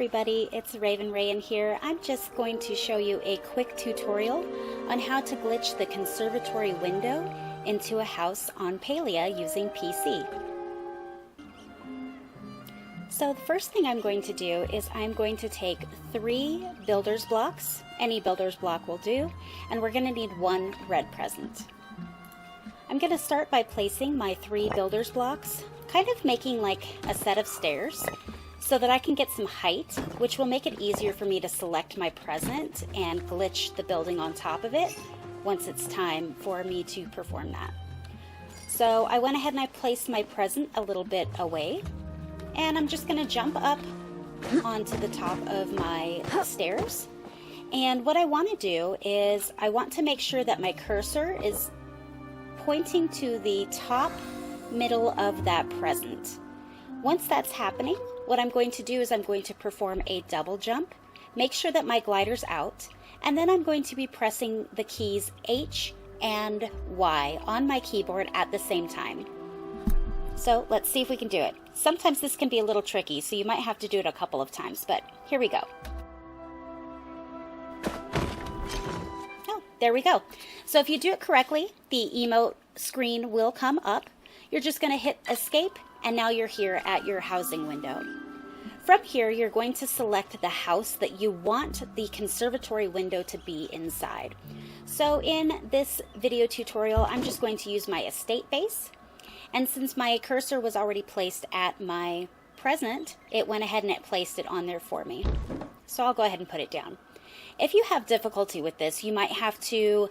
everybody, it's Raven Ray in here. I'm just going to show you a quick tutorial on how to glitch the conservatory window into a house on Palia using PC. So the first thing I'm going to do is I'm going to take 3 builder's blocks, any builder's block will do, and we're going to need 1 red present. I'm going to start by placing my 3 builder's blocks, kind of making like a set of stairs, so that I can get some height, which will make it easier for me to select my present and glitch the building on top of it once it's time for me to perform that. So I went ahead and I placed my present a little bit away, and I'm just going to jump up onto the top of my stairs. And what I want to do is I want to make sure that my cursor is pointing to the top middle of that present. Once that's happening, what I'm going to do is I'm going to perform a double jump, make sure that my glider's out, and then I'm going to be pressing the keys H and Y on my keyboard at the same time. So let's see if we can do it. Sometimes this can be a little tricky, so you might have to do it a couple of times, but here we go. Oh, there we go. So if you do it correctly, the emote screen will come up. You're just going to hit escape, and now you're here at your housing window. From here, you're going to select the house that you want the conservatory window to be inside. So in this video tutorial, I'm just going to use my estate base. And since my cursor was already placed at my present, it went ahead and it placed it on there for me. So I'll go ahead and put it down. If you have difficulty with this, you might have to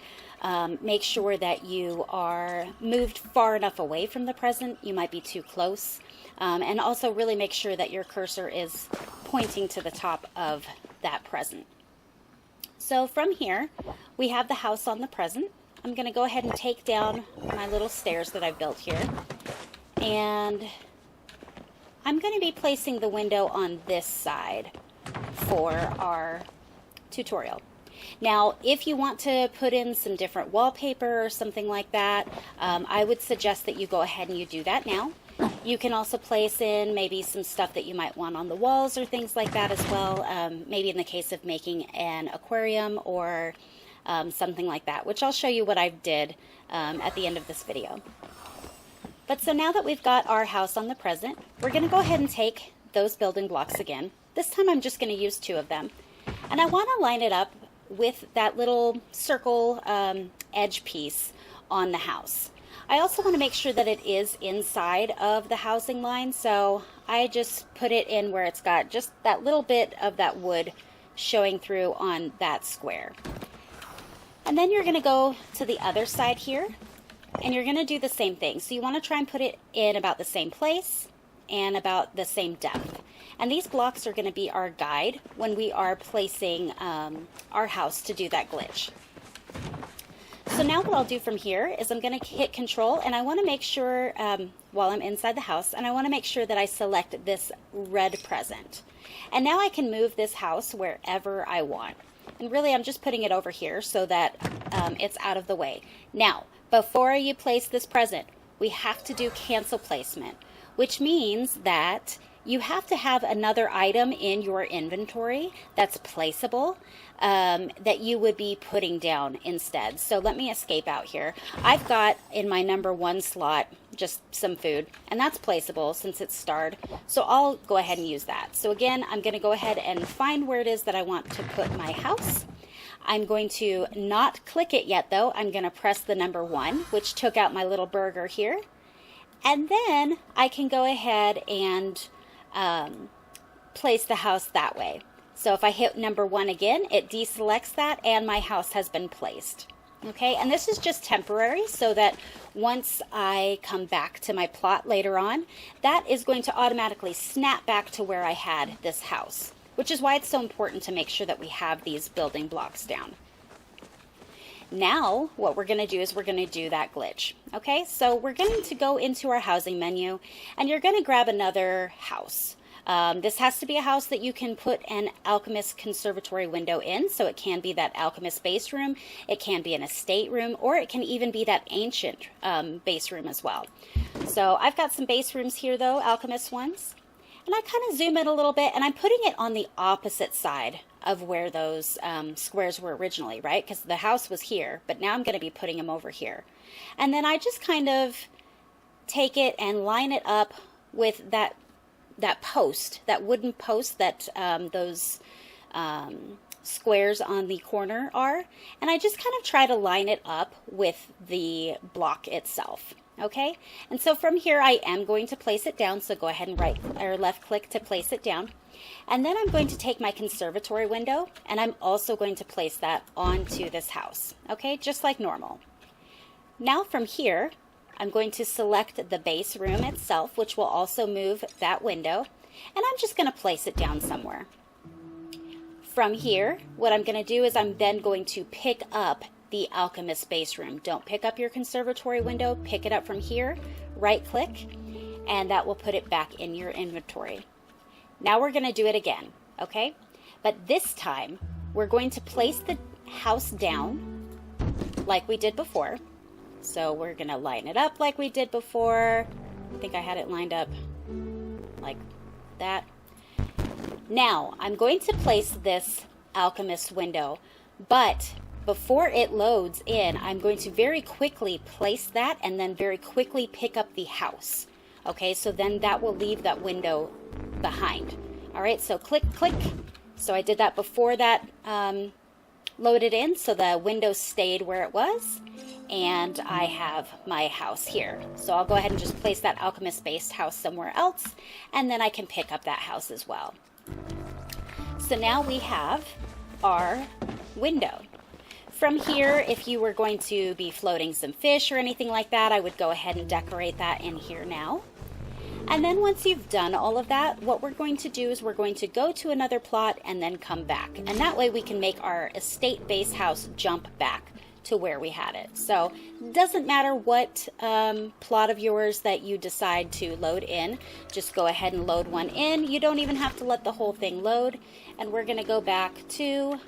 make sure that you are moved far enough away from the present. You might be too close. And also really make sure that your cursor is pointing to the top of that present. So from here, we have the house on the present. I'm going to go ahead and take down my little stairs that I've built here. And I'm going to be placing the window on this side for our tutorial. Now, if you want to put in some different wallpaper or something like that, I would suggest that you go ahead and you do that now. You can also place in maybe some stuff that you might want on the walls or things like that as well, maybe in the case of making an aquarium or something like that, which I'll show you what I did at the end of this video. But so now that we've got our house on the present, we're going to go ahead and take those building blocks again. This time I'm just going to use 2 of them. And I want to line it up with that little circle edge piece on the house. I also want to make sure that it is inside of the housing line, so I just put it in where it's got just that little bit of that wood showing through on that square. And then you're going to go to the other side here, and you're going to do the same thing. So you want to try and put it in about the same place and about the same depth. And these blocks are going to be our guide when we are placing our house to do that glitch. So now what I'll do from here is I'm going to hit Control, and I want to make sure, while I'm inside the house, and I want to make sure that I select this red present. And now I can move this house wherever I want. And really I'm just putting it over here so that it's out of the way. Now, before you place this present, we have to do cancel placement, which means that you have to have another item in your inventory that's placeable that you would be putting down instead. So let me escape out here. I've got in my number 1 slot just some food, and that's placeable since it's starred. So I'll go ahead and use that. So again, I'm going to go ahead and find where it is that I want to put my house. I'm going to not click it yet though. I'm going to press the number 1, which took out my little burger here. And then I can go ahead and place the house that way. So if I hit number 1 again, it deselects that and my house has been placed. Okay, and this is just temporary so that once I come back to my plot later on, that is going to automatically snap back to where I had this house, which is why it's so important to make sure that we have these building blocks down. Now, what we're going to do is we're going to do that glitch. Okay, so we're going to go into our housing menu, and you're going to grab another house. This has to be a house that you can put an alchemist conservatory window in, so it can be that alchemist base room, it can be an estate room, or it can even be that ancient base room as well. So I've got some base rooms here though, alchemist ones, And I kind of zoom in a little bit, and I'm putting it on the opposite side of where those squares were originally, right? Because the house was here, but now I'm going to be putting them over here. And then I just kind of take it and line it up with that post, that wooden post that those squares on the corner are, and I just kind of try to line it up with the block itself. Okay, and so from here I am going to place it down, so go ahead and right or left click to place it down. And then I'm going to take my conservatory window, and I'm also going to place that onto this house, okay, just like normal. Now from here, I'm going to select the base room itself, which will also move that window, and I'm just going to place it down somewhere. From here, what I'm going to do is I'm then going to pick up the alchemist base room. Don't pick up your conservatory window, pick it up from here, right click, and that will put it back in your inventory. Now we're going to do it again, okay? But this time, we're going to place the house down like we did before. So we're going to line it up like we did before. I think I had it lined up like that. Now, I'm going to place this alchemist window, but before it loads in, I'm going to very quickly place that and then very quickly pick up the house. Okay, so then that will leave that window behind. All right, so click, click. So I did that before that loaded in, so the window stayed where it was, and I have my house here. So I'll go ahead and just place that alchemist-based house somewhere else, and then I can pick up that house as well. So now we have our window. From here, if you were going to be floating some fish or anything like that, I would go ahead and decorate that in here now. And then once you've done all of that, what we're going to do is we're going to go to another plot and then come back. And that way we can make our estate-based house jump back to where we had it. So it doesn't matter what plot of yours that you decide to load in, just go ahead and load one in. You don't even have to let the whole thing load. And we're going to go back to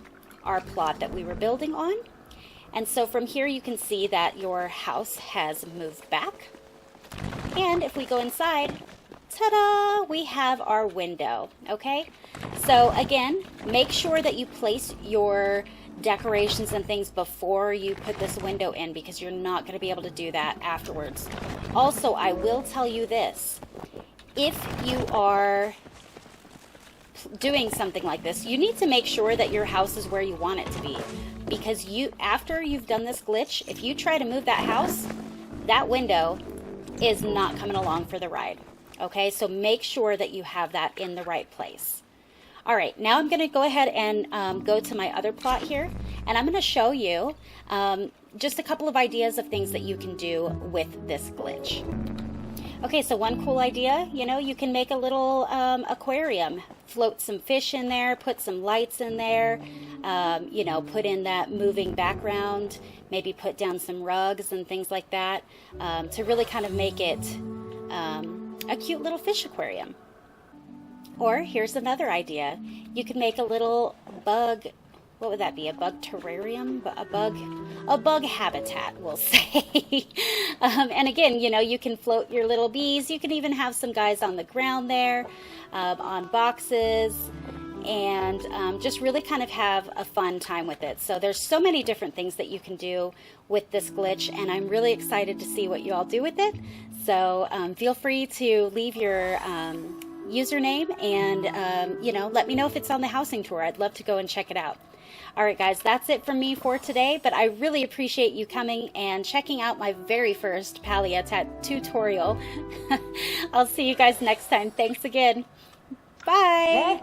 our plot that we were building on. And so from here you can see that your house has moved back. And if we go inside, ta-da, we have our window, okay? So again, make sure that you place your decorations and things before you put this window in, because you're not going to be able to do that afterwards. Also, I will tell you this. If you are doing something like this, you need to make sure that your house is where you want it to be, because after you've done this glitch, if you try to move that house, that window is not coming along for the ride. Okay, so make sure that you have that in the right place. All right, now I'm going to go ahead and go to my other plot here, and I'm going to show you just a couple of ideas of things that you can do with this glitch. Okay, so one cool idea, you can make a little aquarium, float some fish in there, put some lights in there, put in that moving background, maybe put down some rugs and things like that to really kind of make it a cute little fish aquarium. Or here's another idea. You could make a little bug, what would that be? A bug terrarium? A bug habitat, we'll say. And again, you can float your little bees. You can even have some guys on the ground there, on boxes, and just really kind of have a fun time with it. So there's so many different things that you can do with this glitch, and I'm really excited to see what you all do with it. So feel free to leave your username and, let me know if it's on the housing tour. I'd love to go and check it out. All right, guys, that's it from me for today, but I really appreciate you coming and checking out my very first Palia tutorial. I'll see you guys next time. Thanks again. Bye.